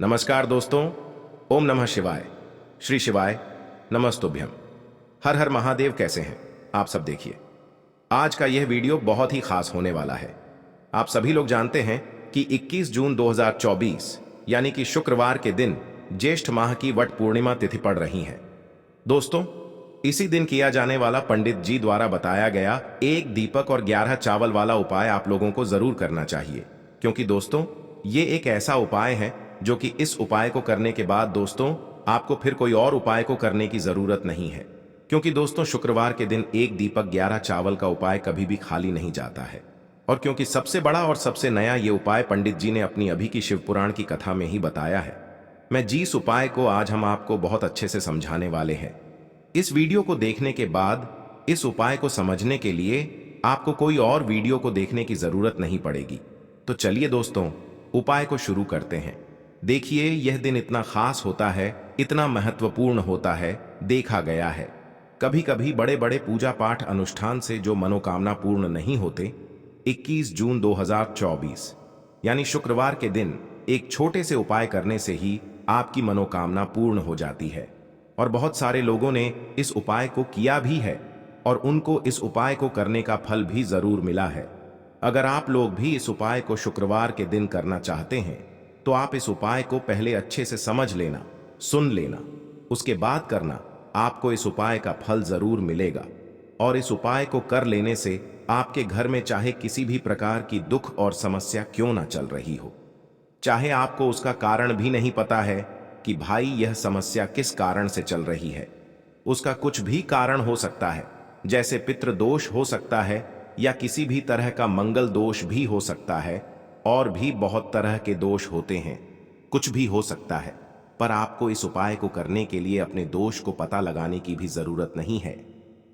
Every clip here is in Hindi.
नमस्कार दोस्तों। ओम नमः शिवाय। श्री शिवाय नमस्तुभ्यम। हर हर महादेव। कैसे हैं आप सब? देखिए, आज का यह वीडियो बहुत ही खास होने वाला है। आप सभी लोग जानते हैं कि 21 जून 2024 यानी कि शुक्रवार के दिन ज्येष्ठ माह की वट पूर्णिमा तिथि पड़ रही है। दोस्तों, इसी दिन किया जाने वाला पंडित जी द्वारा बताया गया एक दीपक और 11 चावल वाला उपाय आप लोगों को जरूर करना चाहिए, क्योंकि दोस्तों ये एक ऐसा उपाय है जो कि इस उपाय को करने के बाद दोस्तों आपको फिर कोई और उपाय को करने की जरूरत नहीं है। क्योंकि दोस्तों शुक्रवार के दिन एक दीपक 11 चावल का उपाय कभी भी खाली नहीं जाता है। और क्योंकि सबसे बड़ा और सबसे नया ये उपाय पंडित जी ने अपनी अभी की शिव पुराण की कथा में ही बताया है, मैं जिस उपाय को आज हम आपको बहुत अच्छे से समझाने वाले हैं। इस वीडियो को देखने के बाद इस उपाय को समझने के लिए आपको कोई और वीडियो को देखने की जरूरत नहीं पड़ेगी। तो चलिए दोस्तों उपाय को शुरू करते हैं। देखिए, यह दिन इतना खास होता है, इतना महत्वपूर्ण होता है। देखा गया है कभी कभी बड़े बड़े पूजा पाठ अनुष्ठान से जो मनोकामना पूर्ण नहीं होते, 21 जून 2024 यानी शुक्रवार के दिन एक छोटे से उपाय करने से ही आपकी मनोकामना पूर्ण हो जाती है। और बहुत सारे लोगों ने इस उपाय को किया भी है और उनको इस उपाय को करने का फल भी जरूर मिला है। अगर आप लोग भी इस उपाय को शुक्रवार के दिन करना चाहते हैं तो आप इस उपाय को पहले अच्छे से समझ लेना, सुन लेना, उसके बाद करना। आपको इस उपाय का फल जरूर मिलेगा। और इस उपाय को कर लेने से आपके घर में चाहे किसी भी प्रकार की दुख और समस्या क्यों ना चल रही हो, चाहे आपको उसका कारण भी नहीं पता है कि भाई यह समस्या किस कारण से चल रही है, उसका कुछ भी कारण हो सकता है, जैसे पितृ दोष हो सकता है या किसी भी तरह का मंगल दोष भी हो सकता है, और भी बहुत तरह के दोष होते हैं, कुछ भी हो सकता है। पर आपको इस उपाय को करने के लिए अपने दोष को पता लगाने की भी जरूरत नहीं है।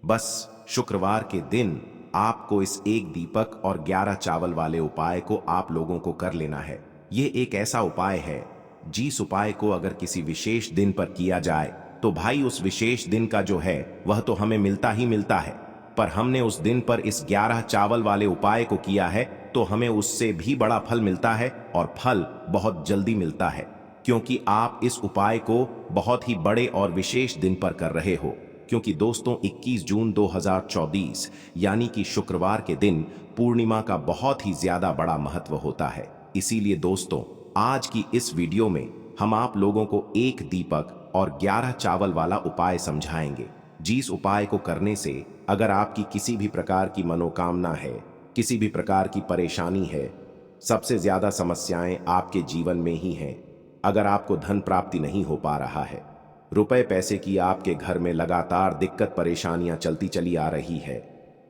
बस शुक्रवार के दिन आपको इस एक दीपक और 11 चावल वाले उपाय को आप लोगों को कर लेना है। ये एक ऐसा उपाय है जिस उपाय को अगर किसी विशेष दिन पर किया जाए तो भाई उस विशेष दिन का जो है वह तो हमें मिलता ही मिलता है, पर हमने उस दिन पर इस 11 चावल वाले उपाय को किया है तो हमें उससे भी बड़ा फल मिलता है, और फल बहुत जल्दी मिलता है, क्योंकि आप इस उपाय को बहुत ही बड़े और विशेष दिन पर कर रहे हो। क्योंकि दोस्तों 21 जून 2024 यानी कि शुक्रवार के दिन पूर्णिमा का बहुत ही ज्यादा बड़ा महत्व होता है। इसीलिए दोस्तों आज की इस वीडियो में हम आप लोगों को एक दीपक और 11 चावल वाला उपाय समझाएंगे, जिस उपाय को करने से अगर आपकी किसी भी प्रकार की मनोकामना है, किसी भी प्रकार की परेशानी है, सबसे ज्यादा समस्याएं आपके जीवन में ही हैं। अगर आपको धन प्राप्ति नहीं हो पा रहा है, रुपए पैसे की आपके घर में लगातार दिक्कत परेशानियां चलती चली आ रही है,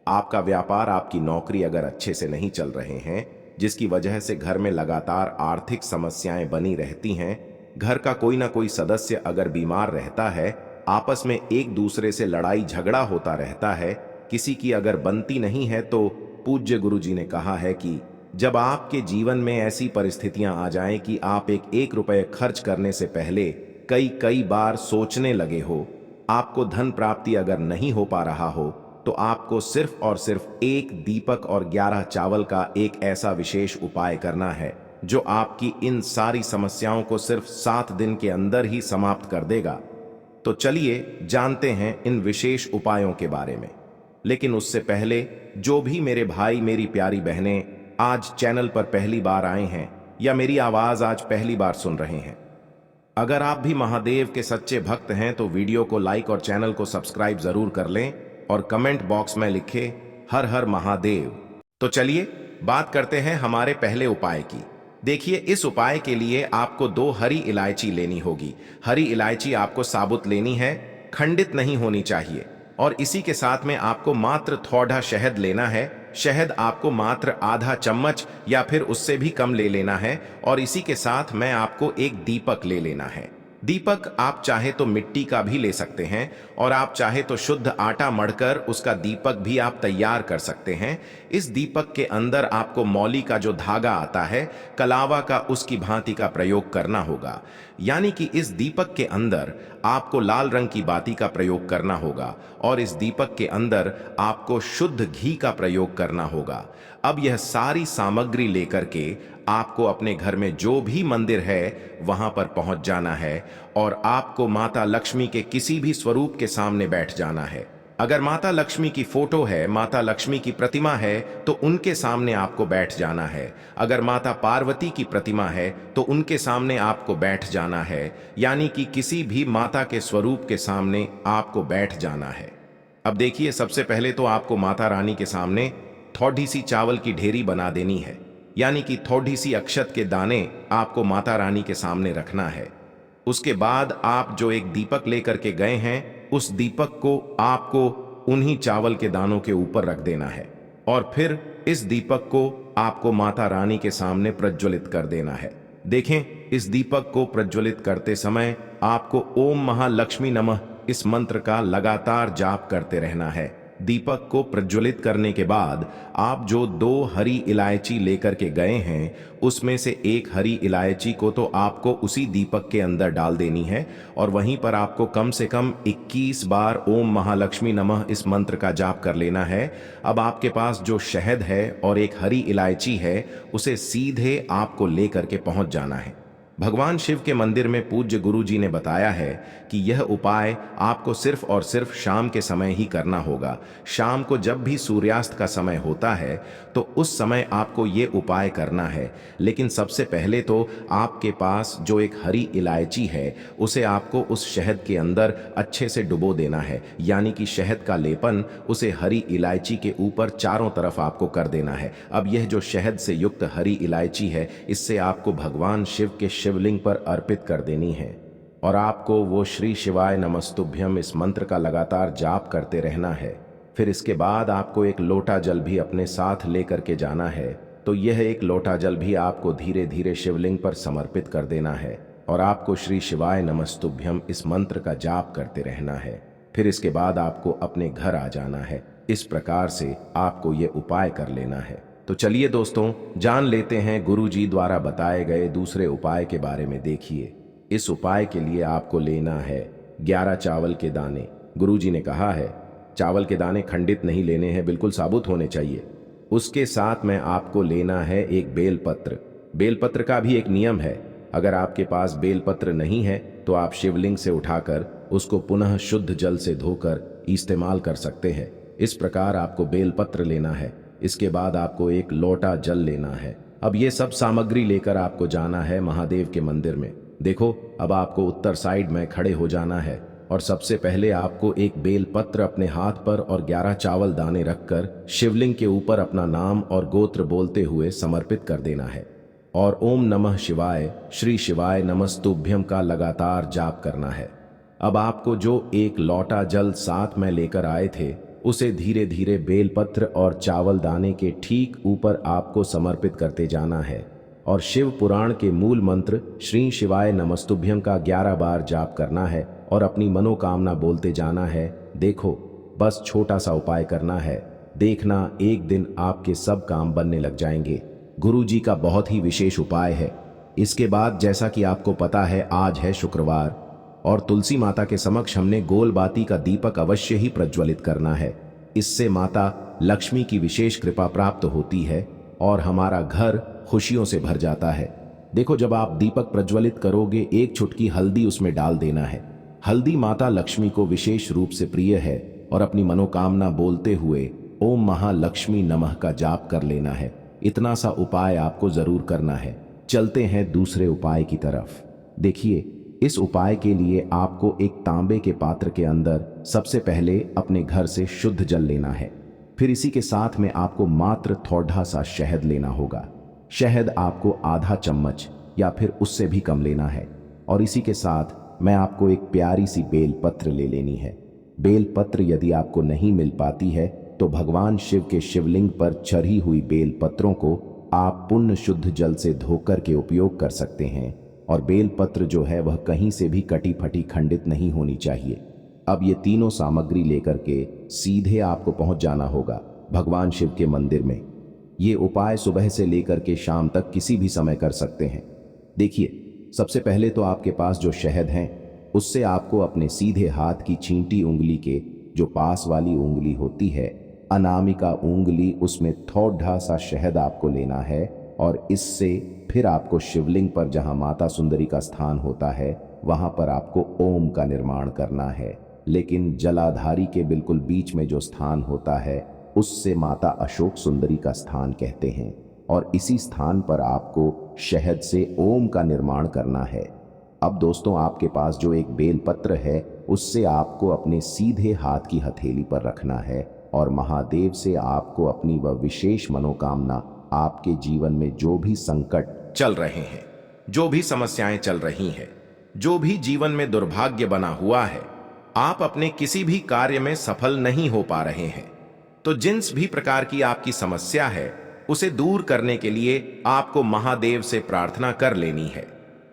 आपका व्यापार आपकी नौकरी अगर अच्छे से नहीं चल रहे हैं, जिसकी वजह से घर में लगातार आर्थिक समस्याएं बनी रहती हैं, घर का कोई ना कोई सदस्य अगर बीमार रहता है, आपस में एक दूसरे से लड़ाई झगड़ा होता रहता है, किसी की अगर बनती नहीं है, तो पूज्य गुरु जी ने कहा है कि जब आपके जीवन में ऐसी परिस्थितियां आ जाएं कि आप एक रुपए खर्च करने से पहले कई बार सोचने लगे हो, आपको धन प्राप्ति अगर नहीं हो पा रहा हो, तो आपको सिर्फ और सिर्फ एक दीपक और 11 चावल का एक ऐसा विशेष उपाय करना है जो आपकी इन सारी समस्याओं को सिर्फ 7 दिन के अंदर ही समाप्त कर देगा। तो चलिए जानते हैं इन विशेष उपायों के बारे में। लेकिन उससे पहले जो भी मेरे भाई मेरी प्यारी बहनें आज चैनल पर पहली बार आए हैं या मेरी आवाज आज पहली बार सुन रहे हैं, अगर आप भी महादेव के सच्चे भक्त हैं तो वीडियो को लाइक और चैनल को सब्सक्राइब जरूर कर लें और कमेंट बॉक्स में लिखे हर हर महादेव। तो चलिए बात करते हैं हमारे पहले उपाय की। देखिए, इस उपाय के लिए आपको 2 हरी इलायची लेनी होगी। हरी इलायची आपको साबुत लेनी है, खंडित नहीं होनी चाहिए। और इसी के साथ में आपको मात्र थोड़ा शहद लेना है। शहद आपको मात्र आधा चम्मच या फिर उससे भी कम ले लेना है। और इसी के साथ में आपको एक दीपक ले लेना है। दीपक आप चाहे तो मिट्टी का भी ले सकते हैं और आप चाहे तो शुद्ध आटा मढ़कर उसका दीपक भी आप तैयार कर सकते हैं। इस दीपक के अंदर आपको मौली का जो धागा आता है, कलावा का, उसकी भांति का प्रयोग करना होगा। यानी कि इस दीपक के अंदर आपको लाल रंग की बाती का प्रयोग करना होगा और इस दीपक के अंदर आपको शुद्ध घी का प्रयोग करना होगा। अब यह सारी सामग्री लेकर के आपको अपने घर में जो भी मंदिर है वहां पर पहुंच जाना है और आपको माता लक्ष्मी के किसी भी स्वरूप के सामने बैठ जाना है। अगर माता लक्ष्मी की फोटो है, माता लक्ष्मी की प्रतिमा है, तो उनके सामने आपको बैठ जाना है। अगर माता पार्वती की प्रतिमा है तो उनके सामने आपको बैठ जाना है, यानी कि किसी भी माता के स्वरूप के सामने आपको बैठ जाना है। अब देखिए, सबसे पहले तो आपको माता रानी के सामने थोड़ी सी चावल की ढेरी बना देनी है, यानी कि थोड़ी सी अक्षत के दाने आपको माता रानी के सामने रखना है। उसके बाद आप जो एक दीपक लेकर के गए हैं, उस दीपक को आपको उन्हीं चावल के दानों के ऊपर रख देना है और फिर इस दीपक को आपको माता रानी के सामने प्रज्वलित कर देना है। देखें, इस दीपक को प्रज्वलित करते समय आपको ओम महालक्ष्मी नमः इस मंत्र का लगातार जाप करते रहना है। दीपक को प्रज्वलित करने के बाद आप जो 2 हरी इलायची लेकर के गए हैं, उसमें से एक हरी इलायची को तो आपको उसी दीपक के अंदर डाल देनी है और वहीं पर आपको कम से कम 21 बार ओम महालक्ष्मी नमः इस मंत्र का जाप कर लेना है। अब आपके पास जो शहद है और एक हरी इलायची है, उसे सीधे आपको लेकर के पहुंच जाना है। भगवान शिव के मंदिर में पूज्य गुरु जी ने बताया है कि यह उपाय आपको सिर्फ और सिर्फ शाम के समय ही करना होगा। शाम को जब भी सूर्यास्त का समय होता है तो उस समय आपको ये उपाय करना है। लेकिन सबसे पहले तो आपके पास जो एक हरी इलायची है, उसे आपको उस शहद के अंदर अच्छे से डुबो देना है, यानी कि शहद का लेपन उसे हरी इलायची के ऊपर चारों तरफ आपको कर देना है। अब यह जो शहद से युक्त हरी इलायची है, इससे आपको भगवान शिव के शिवलिंग पर अर्पित कर देनी है और आपको वो श्री शिवाय नमस्तुभ्यम इस मंत्र का लगातार जाप करते रहना है। फिर इसके बाद आपको एक लोटा जल भी अपने साथ लेकर के जाना है, तो यह एक लोटा जल भी आपको धीरे धीरे शिवलिंग पर समर्पित कर देना है और आपको श्री शिवाय नमस्तुभ्यम इस मंत्र का जाप करते रहना है। फिर इसके बाद आपको अपने घर आ जाना है। इस प्रकार से आपको ये उपाय कर लेना है। तो चलिए दोस्तों, जान लेते हैं गुरु जी द्वारा बताए गए दूसरे उपाय के बारे में। देखिए, इस उपाय के लिए आपको लेना है 11 चावल के दाने। गुरु जी ने कहा है चावल के दाने खंडित नहीं लेने हैं, बिल्कुल साबुत होने चाहिए। उसके साथ में आपको लेना है एक बेलपत्र। बेलपत्र का भी एक नियम है, अगर आपके पास बेलपत्र नहीं है तो आप शिवलिंग से उठाकर उसको पुनः शुद्ध जल से धोकर इस्तेमाल कर सकते हैं। इस प्रकार आपको बेलपत्र लेना है। इसके बाद आपको एक लोटा जल लेना है। अब ये सब सामग्री लेकर आपको जाना है महादेव के मंदिर में। देखो, अब आपको उत्तर साइड में खड़े हो जाना है और सबसे पहले आपको एक बेलपत्र अपने हाथ पर और 11 चावल दाने रखकर शिवलिंग के ऊपर अपना नाम और गोत्र बोलते हुए समर्पित कर देना है और ओम नमः शिवाय श्री शिवाय नमस्तुभ्यम का लगातार जाप करना है। अब आपको जो एक लोटा जल साथ में लेकर आए थे, उसे धीरे धीरे बेलपत्र और चावल दाने के ठीक ऊपर आपको समर्पित करते जाना है और शिव पुराण के मूल मंत्र श्री शिवाय नमस्तुभ्यम का 11 बार जाप करना है और अपनी मनोकामना बोलते जाना है। देखो, बस छोटा सा उपाय करना है, देखना एक दिन आपके सब काम बनने लग जाएंगे। गुरु जी का बहुत ही विशेष उपाय है। इसके बाद जैसा कि आपको पता है, आज है शुक्रवार और तुलसी माता के समक्ष हमने गोल बाती का दीपक अवश्य ही प्रज्वलित करना है। इससे माता लक्ष्मी की विशेष कृपा प्राप्त होती है और हमारा घर खुशियों से भर जाता है। देखो, जब आप दीपक प्रज्वलित करोगे, एक चुटकी हल्दी उसमें डाल देना है। हल्दी माता लक्ष्मी को विशेष रूप से प्रिय है और अपनी मनोकामना बोलते हुए ओम महालक्ष्मी नमः का जाप कर लेना है। इतना सा उपाय आपको जरूर करना है। चलते हैं दूसरे उपाय की तरफ। देखिए, इस उपाय के लिए आपको एक तांबे के पात्र के अंदर सबसे पहले अपने घर से शुद्ध जल लेना है। फिर इसी के साथ में आपको मात्र थोड़ा सा शहद लेना होगा। शहद आपको आधा चम्मच या फिर उससे भी कम लेना है और इसी के साथ मैं आपको एक प्यारी सी बेलपत्र ले लेनी है। बेलपत्र यदि आपको नहीं मिल पाती है तो भगवान शिव के शिवलिंग पर चढ़ी हुई बेलपत्रों को आप पुण्य शुद्ध जल से धोकर के उपयोग कर सकते हैं और बेलपत्र जो है वह कहीं से भी कटी फटी खंडित नहीं होनी चाहिए। अब ये तीनों सामग्री लेकर के सीधे आपको पहुंच जाना होगा भगवान शिव के मंदिर में। ये उपाय सुबह से लेकर के शाम तक किसी भी समय कर सकते हैं। देखिए, सबसे पहले तो आपके पास जो शहद है, उससे आपको अपने सीधे हाथ की छींटी उंगली के जो पास वाली उंगली होती है, अनामिका उंगली, उसमें थोड़ा सा शहद आपको लेना है और इससे फिर आपको शिवलिंग पर जहां माता सुंदरी का स्थान होता है वहां पर आपको ओम का निर्माण करना है। लेकिन जलाधारी के बिल्कुल बीच में जो स्थान होता है उससे माता अशोक सुंदरी का स्थान कहते हैं, और इसी स्थान पर आपको शहद से ओम का निर्माण करना है। अब दोस्तों, आपके पास जो एक बेलपत्र है उससे आपको अपने सीधे हाथ की हथेली पर रखना है और महादेव से आपको अपनी वह विशेष मनोकामना, आपके जीवन में जो भी संकट चल रहे हैं, जो भी समस्याएं चल रही हैं, जो भी जीवन में दुर्भाग्य बना हुआ है, आप अपने किसी भी कार्य में सफल नहीं हो पा रहे हैं, तो जिस भी प्रकार की आपकी समस्या है उसे दूर करने के लिए आपको महादेव से प्रार्थना कर लेनी है।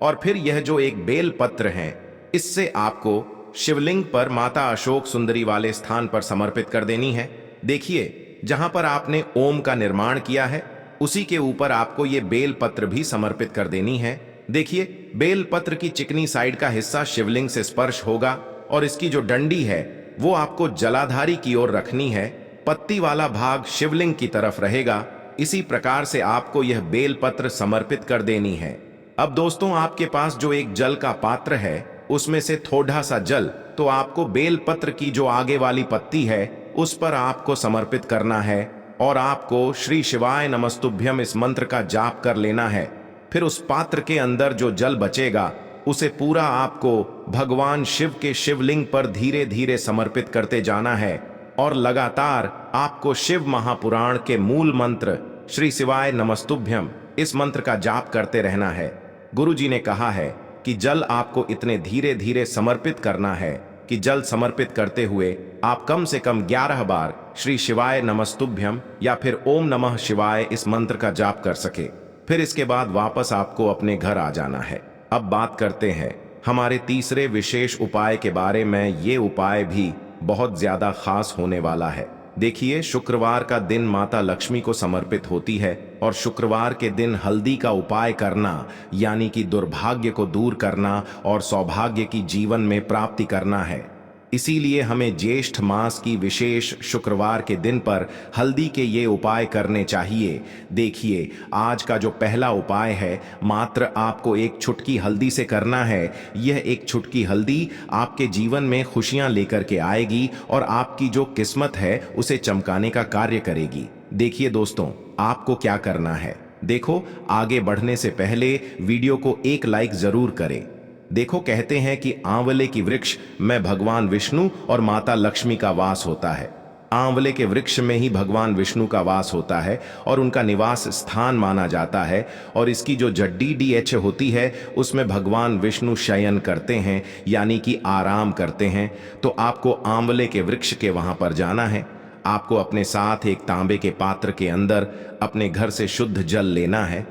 और फिर यह जो एक बेल पत्र है, इससे आपको शिवलिंग पर माता अशोक सुंदरी वाले स्थान पर समर्पित कर देनी है। देखिए, जहां पर आपने ओम का निर्माण किया है उसी के ऊपर आपको ये बेल पत्र भी समर्पित कर देनी है। देखिए, बेल पत्र की चिकनी साइड का हिस्सा शिवलिंग से स्पर्श होगा और इसकी जो डंडी है वो आपको जलाधारी की ओर रखनी है। पत्ती वाला भाग शिवलिंग की तरफ रहेगा। इसी प्रकार से आपको यह बेल पत्र समर्पित कर देनी है। अब दोस्तों, आपके पास जो एक जल का पात्र है उसमें से थोड़ा सा जल तो आपको बेल पत्र की जो आगे वाली पत्ती है उस पर आपको समर्पित करना है और आपको श्री शिवाय नमस्तुभ्यम इस मंत्र का जाप कर लेना है। फिर उस पात्र के अंदर जो जल बचेगा उसे पूरा आपको भगवान शिव के शिवलिंग पर धीरे धीरे समर्पित करते जाना है और लगातार आपको शिव महापुराण के मूल मंत्र श्री शिवाय नमस्तुभ्यम इस मंत्र का जाप करते रहना है। गुरुजी ने कहा है कि जल आपको इतने धीरे धीरे समर्पित करना है कि जल समर्पित करते हुए आप कम से कम 11 बार श्री शिवाय नमस्तुभ्यम या फिर ओम नमः शिवाय इस मंत्र का जाप कर सके। फिर इसके बाद वापस आपको अपने घर आ जाना है। अब बात करते हैं हमारे तीसरे विशेष उपाय के बारे में। ये उपाय भी बहुत ज्यादा खास होने वाला है। देखिए, शुक्रवार का दिन माता लक्ष्मी को समर्पित होती है और शुक्रवार के दिन हल्दी का उपाय करना यानी कि दुर्भाग्य को दूर करना और सौभाग्य की जीवन में प्राप्ति करना है। इसीलिए हमें ज्येष्ठ मास की विशेष शुक्रवार के दिन पर हल्दी के ये उपाय करने चाहिए। देखिए, आज का जो पहला उपाय है मात्र आपको एक चुटकी हल्दी से करना है। यह एक चुटकी हल्दी आपके जीवन में खुशियां लेकर के आएगी और आपकी जो किस्मत है उसे चमकाने का कार्य करेगी। देखिए दोस्तों, आपको क्या करना है। देखो, आगे बढ़ने से पहले वीडियो को एक लाइक जरूर करें। देखो, कहते हैं कि आंवले की वृक्ष में भगवान विष्णु और माता लक्ष्मी का वास होता है। आंवले के वृक्ष में ही भगवान विष्णु का वास होता है और उनका निवास स्थान माना जाता है। और इसकी जो जड्डी DH होती है उसमें भगवान विष्णु शयन करते हैं यानी कि आराम करते हैं। तो आपको आंवले के वृक्ष के वहां पर जाना है। आपको अपने साथ एक तांबे के पात्र के अंदर अपने घर से शुद्ध जल लेना है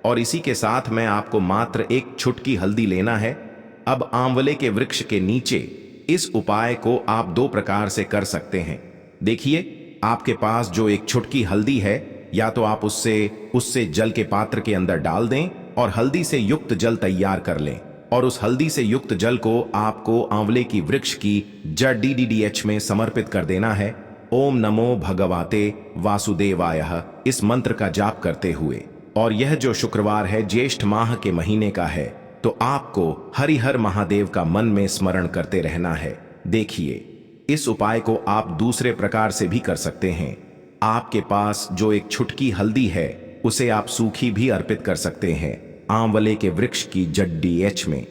और इसी के साथ में आपको मात्र एक चुटकी हल्दी लेना है। अब आंवले के वृक्ष के नीचे इस उपाय को आप दो प्रकार से कर सकते हैं। देखिए, आपके पास जो एक चुटकी हल्दी है या तो आप उससे जल के पात्र के अंदर डाल दें और हल्दी से युक्त जल तैयार कर लें और उस हल्दी से युक्त जल को आपको आंवले की वृक्ष की जड़ DDH में समर्पित कर देना है। ओम नमो भगवते वासुदेवाय इस मंत्र का जाप करते हुए। और यह जो शुक्रवार है ज्येष्ठ माह के महीने का है, तो आपको हरिहर महादेव का मन में स्मरण करते रहना है। देखिए, इस उपाय को आप दूसरे प्रकार से भी कर सकते हैं। आपके पास जो एक चुटकी हल्दी है उसे आप सूखी भी अर्पित कर सकते हैं आंवले के वृक्ष की जड़ DH में।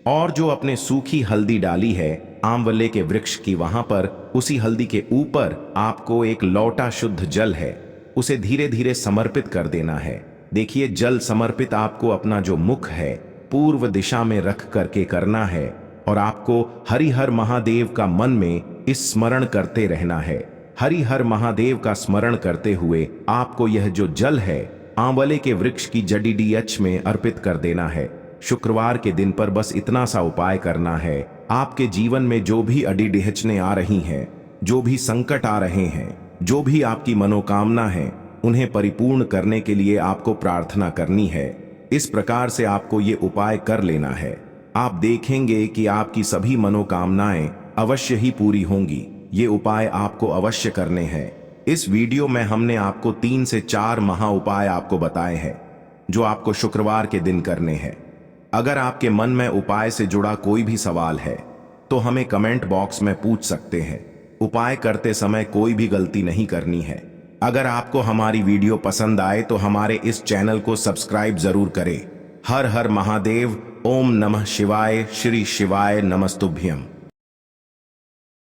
और जो अपने सूखी हल्दी डाली है आंवले के वृक्ष की, वहां पर उसी हल्दी के ऊपर आपको एक लौटा शुद्ध जल है उसे धीरे धीरे समर्पित कर देना है। देखिए, जल समर्पित आपको अपना जो मुख है पूर्व दिशा में रख करके करना है और आपको हरिहर महादेव का मन में इस स्मरण करते रहना है। हरिहर महादेव का स्मरण करते हुए आपको यह जो जल है आंवले के वृक्ष की जड़ DH में अर्पित कर देना है। शुक्रवार के दिन पर बस इतना सा उपाय करना है। आपके जीवन में जो भी अड़िहचने आ रही हैं, जो भी संकट आ रहे हैं, जो भी आपकी मनोकामना है, उन्हें परिपूर्ण करने के लिए आपको प्रार्थना करनी है। इस प्रकार से आपको ये उपाय कर लेना है। आप देखेंगे कि आपकी सभी मनोकामनाएं अवश्य ही पूरी होंगी। ये उपाय आपको अवश्य करने हैं। इस वीडियो में हमने आपको 3 से 4 महा उपाय आपको बताए हैं। जो आपको शुक्रवार के दिन करने हैं। अगर आपके मन में उपाय से जुड़ा कोई भी सवाल है तो हमें कमेंट बॉक्स में पूछ सकते हैं। उपाय करते समय कोई भी गलती नहीं करनी है। अगर आपको हमारी वीडियो पसंद आए तो हमारे इस चैनल को सब्सक्राइब जरूर करें। हर हर महादेव। ओम नमः शिवाय। श्री शिवाय नमस्तुभ्यम।